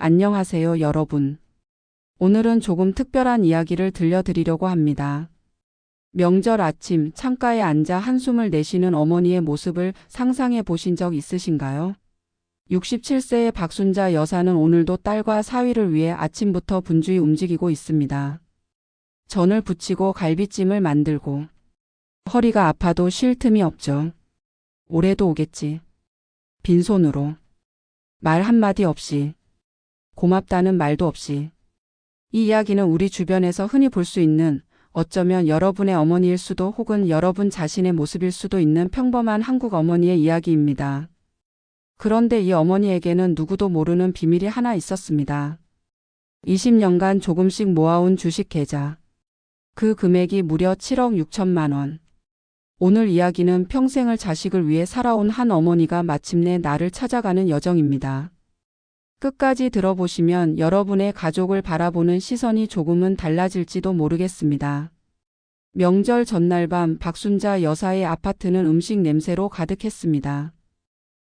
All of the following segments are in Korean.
안녕하세요, 여러분. 오늘은 조금 특별한 이야기를 들려드리려고 합니다. 명절 아침 창가에 앉아 한숨을 내쉬는 어머니의 모습을 상상해 보신 적 있으신가요? 67세의 박순자 여사는 오늘도 딸과 사위를 위해 아침부터 분주히 움직이고 있습니다. 전을 부치고 갈비찜을 만들고 허리가 아파도 쉴 틈이 없죠. 올해도 오겠지. 빈손으로. 말 한마디 없이. 고맙다는 말도 없이. 이 이야기는 우리 주변에서 흔히 볼 수 있는, 어쩌면 여러분의 어머니일 수도 혹은 여러분 자신의 모습일 수도 있는 평범한 한국 어머니의 이야기입니다. 그런데 이 어머니에게는 누구도 모르는 비밀이 하나 있었습니다. 20년간 조금씩 모아온 주식 계좌. 그 금액이 무려 7억 6천만 원. 오늘 이야기는 평생을 자식을 위해 살아온 한 어머니가 마침내 나를 찾아가는 여정입니다. 끝까지 들어보시면 여러분의 가족을 바라보는 시선이 조금은 달라질지도 모르겠습니다. 명절 전날 밤 박순자 여사의 아파트는 음식 냄새로 가득했습니다.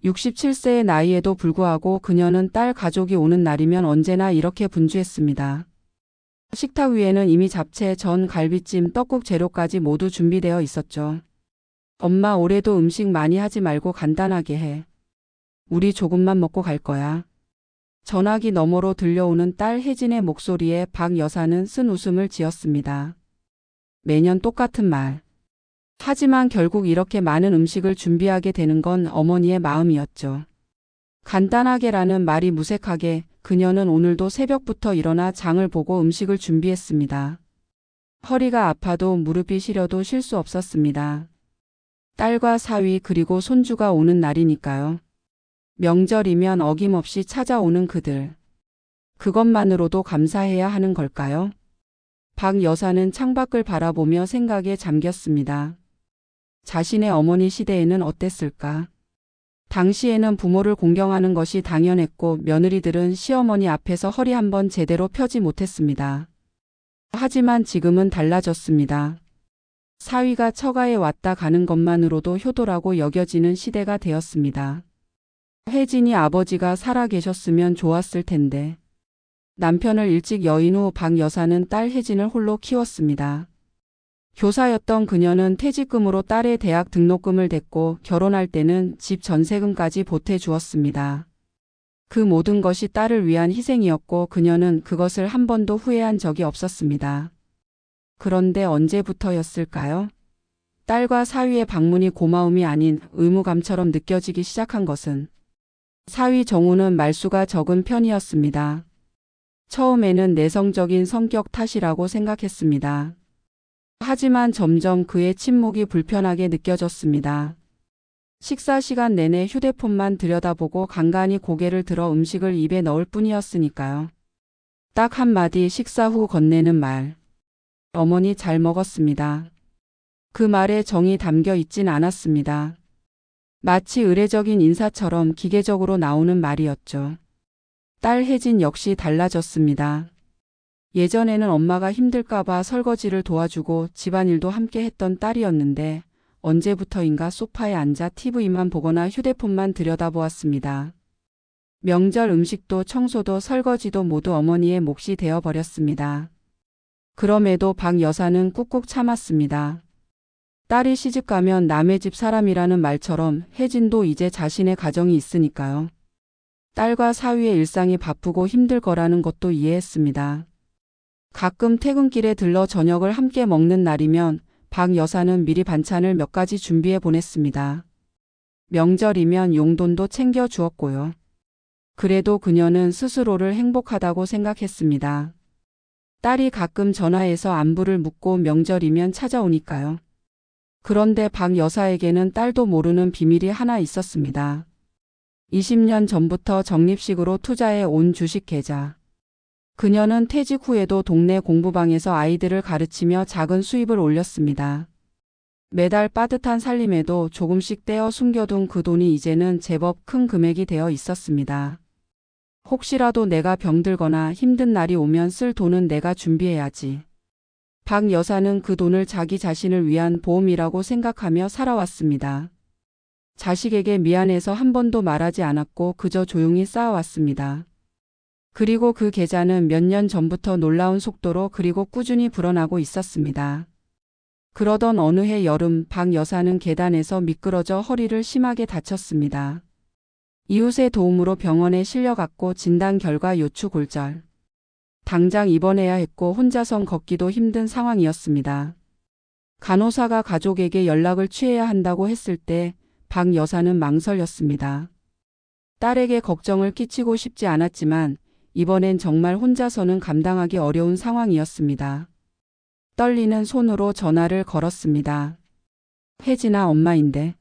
67세의 나이에도 불구하고 그녀는 딸 가족이 오는 날이면 언제나 이렇게 분주했습니다. 식탁 위에는 이미 잡채, 전, 갈비찜, 떡국 재료까지 모두 준비되어 있었죠. 엄마, 올해도 음식 많이 하지 말고 간단하게 해. 우리 조금만 먹고 갈 거야. 전화기 너머로 들려오는 딸 혜진의 목소리에 박 여사는 쓴 웃음을 지었습니다. 매년 똑같은 말. 하지만 결국 이렇게 많은 음식을 준비하게 되는 건 어머니의 마음이었죠. 간단하게라는 말이 무색하게 그녀는 오늘도 새벽부터 일어나 장을 보고 음식을 준비했습니다. 허리가 아파도 무릎이 시려도 쉴 수 없었습니다. 딸과 사위 그리고 손주가 오는 날이니까요. 명절이면 어김없이 찾아오는 그들. 그것만으로도 감사해야 하는 걸까요? 박 여사는 창밖을 바라보며 생각에 잠겼습니다. 자신의 어머니 시대에는 어땠을까? 당시에는 부모를 공경하는 것이 당연했고 며느리들은 시어머니 앞에서 허리 한번 제대로 펴지 못했습니다. 하지만 지금은 달라졌습니다. 사위가 처가에 왔다 가는 것만으로도 효도라고 여겨지는 시대가 되었습니다. 혜진이 아버지가 살아 계셨으면 좋았을 텐데. 남편을 일찍 여인 후 박 여사는 딸 혜진을 홀로 키웠습니다. 교사였던 그녀는 퇴직금으로 딸의 대학 등록금을 댔고 결혼할 때는 집 전세금까지 보태주었습니다. 그 모든 것이 딸을 위한 희생이었고 그녀는 그것을 한 번도 후회한 적이 없었습니다. 그런데 언제부터였을까요? 딸과 사위의 방문이 고마움이 아닌 의무감처럼 느껴지기 시작한 것은 사위 정우는 말수가 적은 편이었습니다. 처음에는 내성적인 성격 탓이라고 생각했습니다. 하지만 점점 그의 침묵이 불편하게 느껴졌습니다. 식사 시간 내내 휴대폰만 들여다보고 간간히 고개를 들어 음식을 입에 넣을 뿐이었으니까요. 딱 한마디 식사 후 건네는 말. 어머니 잘 먹었습니다. 그 말에 정이 담겨 있진 않았습니다. 마치 의례적인 인사처럼 기계적으로 나오는 말이었죠. 딸 혜진 역시 달라졌습니다. 예전에는 엄마가 힘들까봐 설거지를 도와주고 집안일도 함께 했던 딸이었는데 언제부터인가 소파에 앉아 TV만 보거나 휴대폰만 들여다보았습니다. 명절 음식도 청소도 설거지도 모두 어머니의 몫이 되어버렸습니다. 그럼에도 박 여사는 꾹꾹 참았습니다. 딸이 시집가면 남의 집 사람이라는 말처럼 혜진도 이제 자신의 가정이 있으니까요. 딸과 사위의 일상이 바쁘고 힘들 거라는 것도 이해했습니다. 가끔 퇴근길에 들러 저녁을 함께 먹는 날이면 박 여사는 미리 반찬을 몇 가지 준비해 보냈습니다. 명절이면 용돈도 챙겨 주었고요. 그래도 그녀는 스스로를 행복하다고 생각했습니다. 딸이 가끔 전화해서 안부를 묻고 명절이면 찾아오니까요. 그런데 박 여사에게는 딸도 모르는 비밀이 하나 있었습니다. 20년 전부터 적립식으로 투자해 온 주식 계좌. 그녀는 퇴직 후에도 동네 공부방에서 아이들을 가르치며 작은 수입을 올렸습니다. 매달 빠듯한 살림에도 조금씩 떼어 숨겨둔 그 돈이 이제는 제법 큰 금액이 되어 있었습니다. 혹시라도 내가 병들거나 힘든 날이 오면 쓸 돈은 내가 준비해야지. 박 여사는 그 돈을 자기 자신을 위한 보험이라고 생각하며 살아왔습니다. 자식에게 미안해서 한 번도 말하지 않았고 그저 조용히 쌓아왔습니다. 그리고 그 계좌는 몇 년 전부터 놀라운 속도로 그리고 꾸준히 불어나고 있었습니다. 그러던 어느 해 여름 박 여사는 계단에서 미끄러져 허리를 심하게 다쳤습니다. 이웃의 도움으로 병원에 실려갔고 진단 결과 요추 골절. 당장 입원해야 했고 혼자선 걷기도 힘든 상황이었습니다. 간호사가 가족에게 연락을 취해야 한다고 했을 때 박 여사는 망설였습니다. 딸에게 걱정을 끼치고 싶지 않았지만 이번엔 정말 혼자서는 감당하기 어려운 상황이었습니다. 떨리는 손으로 전화를 걸었습니다. 혜진아, 엄마인데.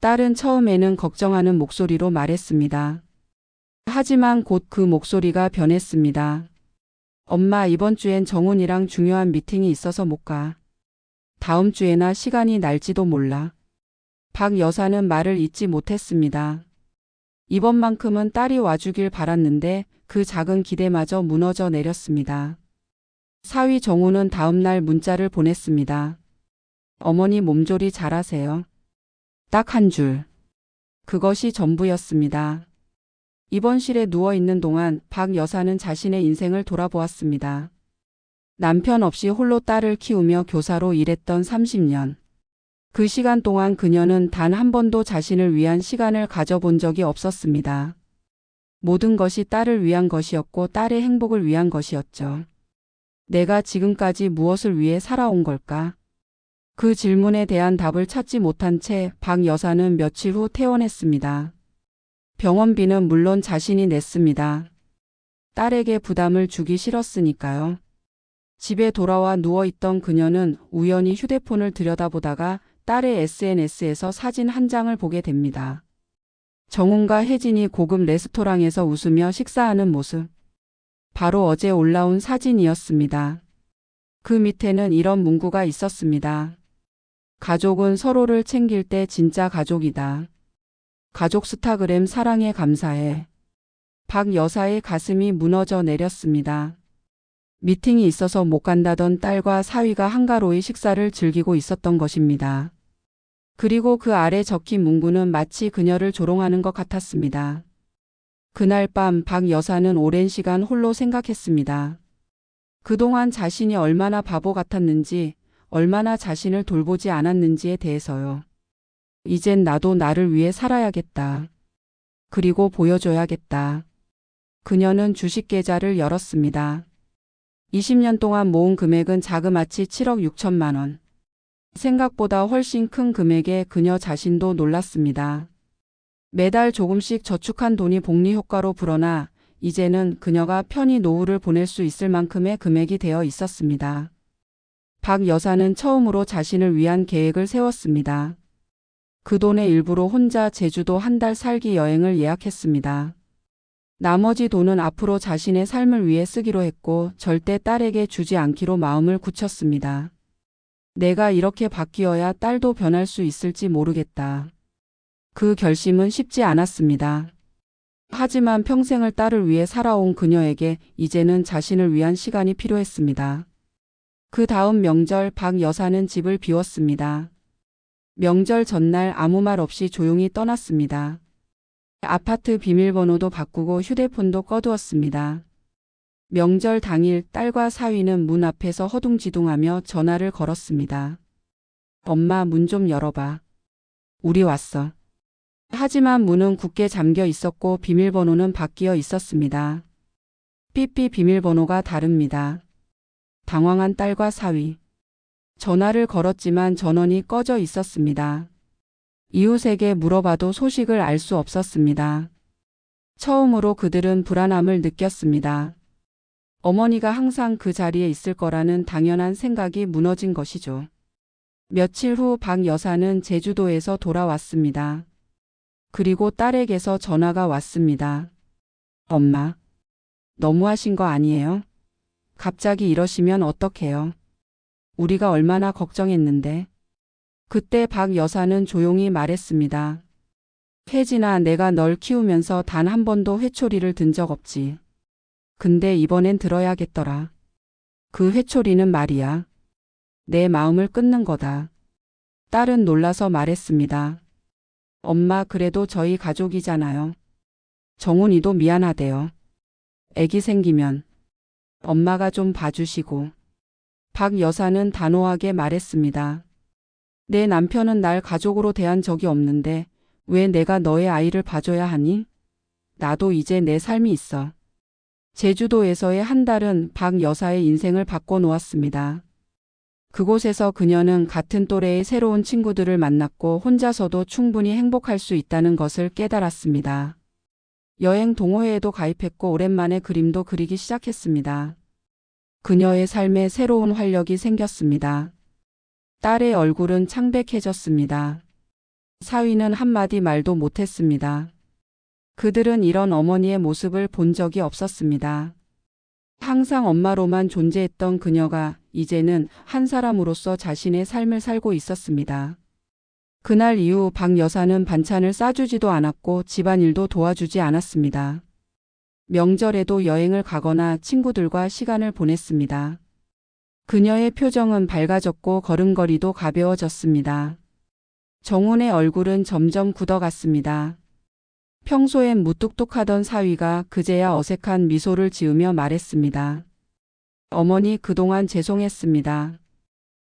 딸은 처음에는 걱정하는 목소리로 말했습니다. 하지만 곧 그 목소리가 변했습니다. 엄마, 이번 주엔 정훈이랑 중요한 미팅이 있어서 못 가. 다음 주에나 시간이 날지도 몰라. 박 여사는 말을 잇지 못했습니다. 이번만큼은 딸이 와주길 바랐는데 그 작은 기대마저 무너져 내렸습니다. 사위 정우는 다음날 문자를 보냈습니다. 어머니 몸조리 잘하세요. 딱 한 줄. 그것이 전부였습니다. 입원실에 누워있는 동안 박 여사는 자신의 인생을 돌아보았습니다. 남편 없이 홀로 딸을 키우며 교사로 일했던 30년. 그 시간 동안 그녀는 단 한 번도 자신을 위한 시간을 가져본 적이 없었습니다. 모든 것이 딸을 위한 것이었고 딸의 행복을 위한 것이었죠. 내가 지금까지 무엇을 위해 살아온 걸까? 그 질문에 대한 답을 찾지 못한 채 박 여사는 며칠 후 퇴원했습니다. 병원비는 물론 자신이 냈습니다. 딸에게 부담을 주기 싫었으니까요. 집에 돌아와 누워있던 그녀는 우연히 휴대폰을 들여다보다가 딸의 SNS에서 사진 한 장을 보게 됩니다. 정훈과 혜진이 고급 레스토랑에서 웃으며 식사하는 모습. 바로 어제 올라온 사진이었습니다. 그 밑에는 이런 문구가 있었습니다. 가족은 서로를 챙길 때 진짜 가족이다. 가족 스타그램 사랑해 감사해. 박 여사의 가슴이 무너져 내렸습니다. 미팅이 있어서 못 간다던 딸과 사위가 한가로이 식사를 즐기고 있었던 것입니다. 그리고 그 아래 적힌 문구는 마치 그녀를 조롱하는 것 같았습니다. 그날 밤 박 여사는 오랜 시간 홀로 생각했습니다. 그동안 자신이 얼마나 바보 같았는지, 얼마나 자신을 돌보지 않았는지에 대해서요. 이젠 나도 나를 위해 살아야겠다. 그리고 보여줘야겠다. 그녀는 주식 계좌를 열었습니다. 20년 동안 모은 금액은 자그마치 7억 6천만 원. 생각보다 훨씬 큰 금액에 그녀 자신도 놀랐습니다. 매달 조금씩 저축한 돈이 복리 효과로 불어나 이제는 그녀가 편히 노후를 보낼 수 있을 만큼의 금액이 되어 있었습니다. 박 여사는 처음으로 자신을 위한 계획을 세웠습니다. 그 돈의 일부로 혼자 제주도 한 달 살기 여행을 예약했습니다. 나머지 돈은 앞으로 자신의 삶을 위해 쓰기로 했고 절대 딸에게 주지 않기로 마음을 굳혔습니다. 내가 이렇게 바뀌어야 딸도 변할 수 있을지 모르겠다. 그 결심은 쉽지 않았습니다. 하지만 평생을 딸을 위해 살아온 그녀에게 이제는 자신을 위한 시간이 필요했습니다. 그 다음 명절 박 여사는 집을 비웠습니다. 명절 전날 아무 말 없이 조용히 떠났습니다. 아파트 비밀번호도 바꾸고 휴대폰도 꺼두었습니다. 명절 당일 딸과 사위는 문 앞에서 허둥지둥하며 전화를 걸었습니다. 엄마, 문 좀 열어봐. 우리 왔어. 하지만 문은 굳게 잠겨 있었고 비밀번호는 바뀌어 있었습니다. 삐삐, 비밀번호가 다릅니다. 당황한 딸과 사위. 전화를 걸었지만 전원이 꺼져 있었습니다. 이웃에게 물어봐도 소식을 알 수 없었습니다. 처음으로 그들은 불안함을 느꼈습니다. 어머니가 항상 그 자리에 있을 거라는 당연한 생각이 무너진 것이죠. 며칠 후 박 여사는 제주도에서 돌아왔습니다. 그리고 딸에게서 전화가 왔습니다. 엄마, 너무하신 거 아니에요? 갑자기 이러시면 어떡해요? 우리가 얼마나 걱정했는데. 그때 박 여사는 조용히 말했습니다. 혜진아, 내가 널 키우면서 단 한 번도 회초리를 든 적 없지. 근데 이번엔 들어야겠더라. 그 회초리는 말이야. 내 마음을 끊는 거다. 딸은 놀라서 말했습니다. 엄마, 그래도 저희 가족이잖아요. 정훈이도 미안하대요. 애기 생기면 엄마가 좀 봐주시고. 박 여사는 단호하게 말했습니다. 내 남편은 날 가족으로 대한 적이 없는데 왜 내가 너의 아이를 봐줘야 하니? 나도 이제 내 삶이 있어. 제주도에서의 한 달은 박 여사의 인생을 바꿔놓았습니다. 그곳에서 그녀는 같은 또래의 새로운 친구들을 만났고 혼자서도 충분히 행복할 수 있다는 것을 깨달았습니다. 여행 동호회에도 가입했고 오랜만에 그림도 그리기 시작했습니다. 그녀의 삶에 새로운 활력이 생겼습니다. 딸의 얼굴은 창백해졌습니다. 사위는 한마디 말도 못했습니다. 그들은 이런 어머니의 모습을 본 적이 없었습니다. 항상 엄마로만 존재했던 그녀가 이제는 한 사람으로서 자신의 삶을 살고 있었습니다. 그날 이후 박 여사는 반찬을 싸주지도 않았고 집안일도 도와주지 않았습니다. 명절에도 여행을 가거나 친구들과 시간을 보냈습니다. 그녀의 표정은 밝아졌고 걸음걸이도 가벼워졌습니다. 정훈의 얼굴은 점점 굳어갔습니다. 평소엔 무뚝뚝하던 사위가 그제야 어색한 미소를 지으며 말했습니다. 어머니, 그동안 죄송했습니다.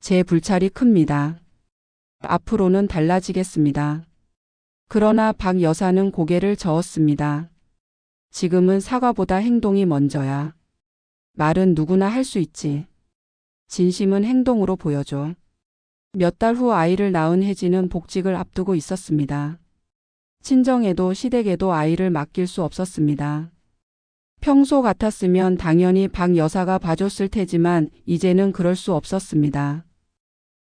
제 불찰이 큽니다. 앞으로는 달라지겠습니다. 그러나 박 여사는 고개를 저었습니다. 지금은 사과보다 행동이 먼저야. 말은 누구나 할 수 있지. 진심은 행동으로 보여줘. 몇 달 후 아이를 낳은 혜진은 복직을 앞두고 있었습니다. 친정에도 시댁에도 아이를 맡길 수 없었습니다. 평소 같았으면 당연히 박 여사가 봐줬을 테지만 이제는 그럴 수 없었습니다.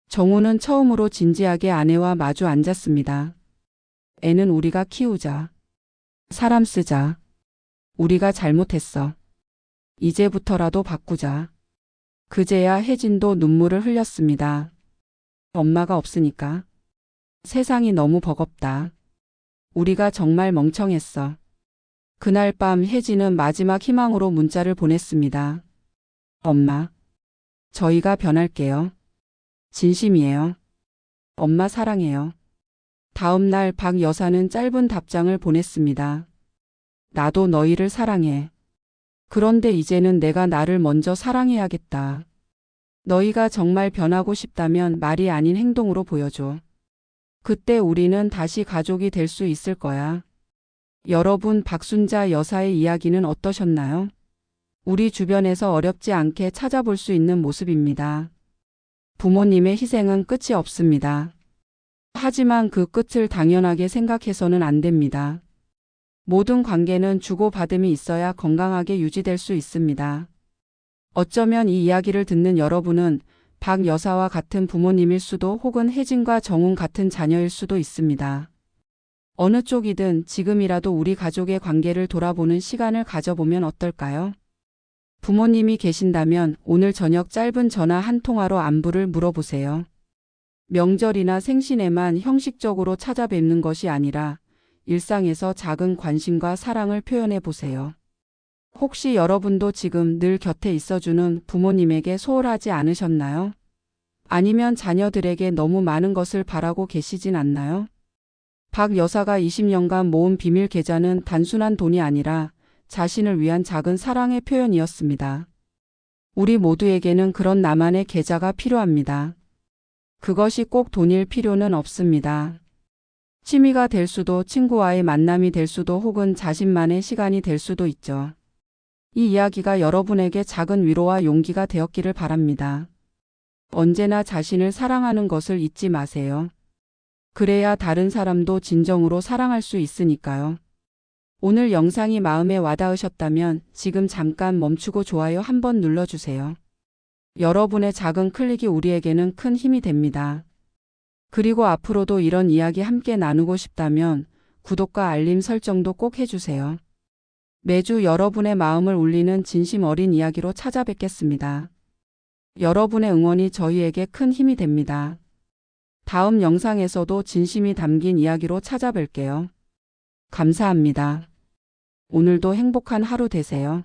정우는 처음으로 진지하게 아내와 마주 앉았습니다. 애는 우리가 키우자. 사람 쓰자. 우리가 잘못했어. 이제부터라도 바꾸자. 그제야 혜진도 눈물을 흘렸습니다. 엄마가 없으니까. 세상이 너무 버겁다. 우리가 정말 멍청했어. 그날 밤 혜진은 마지막 희망으로 문자를 보냈습니다. 엄마, 저희가 변할게요. 진심이에요. 엄마 사랑해요. 다음 날 박 여사는 짧은 답장을 보냈습니다. 나도 너희를 사랑해. 그런데 이제는 내가 나를 먼저 사랑해야겠다. 너희가 정말 변하고 싶다면 말이 아닌 행동으로 보여줘. 그때 우리는 다시 가족이 될 수 있을 거야. 여러분, 박순자 여사의 이야기는 어떠셨나요? 우리 주변에서 어렵지 않게 찾아볼 수 있는 모습입니다. 부모님의 희생은 끝이 없습니다. 하지만 그 끝을 당연하게 생각해서는 안 됩니다. 모든 관계는 주고받음이 있어야 건강하게 유지될 수 있습니다. 어쩌면 이 이야기를 듣는 여러분은 박 여사와 같은 부모님일 수도 혹은 혜진과 정훈 같은 자녀일 수도 있습니다. 어느 쪽이든 지금이라도 우리 가족의 관계를 돌아보는 시간을 가져보면 어떨까요? 부모님이 계신다면 오늘 저녁 짧은 전화 한 통화로 안부를 물어보세요. 명절이나 생신에만 형식적으로 찾아뵙는 것이 아니라 일상에서 작은 관심과 사랑을 표현해 보세요. 혹시 여러분도 지금 늘 곁에 있어주는 부모님에게 소홀하지 않으셨나요? 아니면 자녀들에게 너무 많은 것을 바라고 계시진 않나요? 박 여사가 20년간 모은 비밀 계좌는 단순한 돈이 아니라 자신을 위한 작은 사랑의 표현이었습니다. 우리 모두에게는 그런 나만의 계좌가 필요합니다. 그것이 꼭 돈일 필요는 없습니다. 취미가 될 수도, 친구와의 만남이 될 수도, 혹은 자신만의 시간이 될 수도 있죠. 이 이야기가 여러분에게 작은 위로와 용기가 되었기를 바랍니다. 언제나 자신을 사랑하는 것을 잊지 마세요. 그래야 다른 사람도 진정으로 사랑할 수 있으니까요. 오늘 영상이 마음에 와닿으셨다면 지금 잠깐 멈추고 좋아요 한번 눌러주세요. 여러분의 작은 클릭이 우리에게는 큰 힘이 됩니다. 그리고 앞으로도 이런 이야기 함께 나누고 싶다면 구독과 알림 설정도 꼭 해주세요. 매주 여러분의 마음을 울리는 진심 어린 이야기로 찾아뵙겠습니다. 여러분의 응원이 저희에게 큰 힘이 됩니다. 다음 영상에서도 진심이 담긴 이야기로 찾아뵐게요. 감사합니다. 오늘도 행복한 하루 되세요.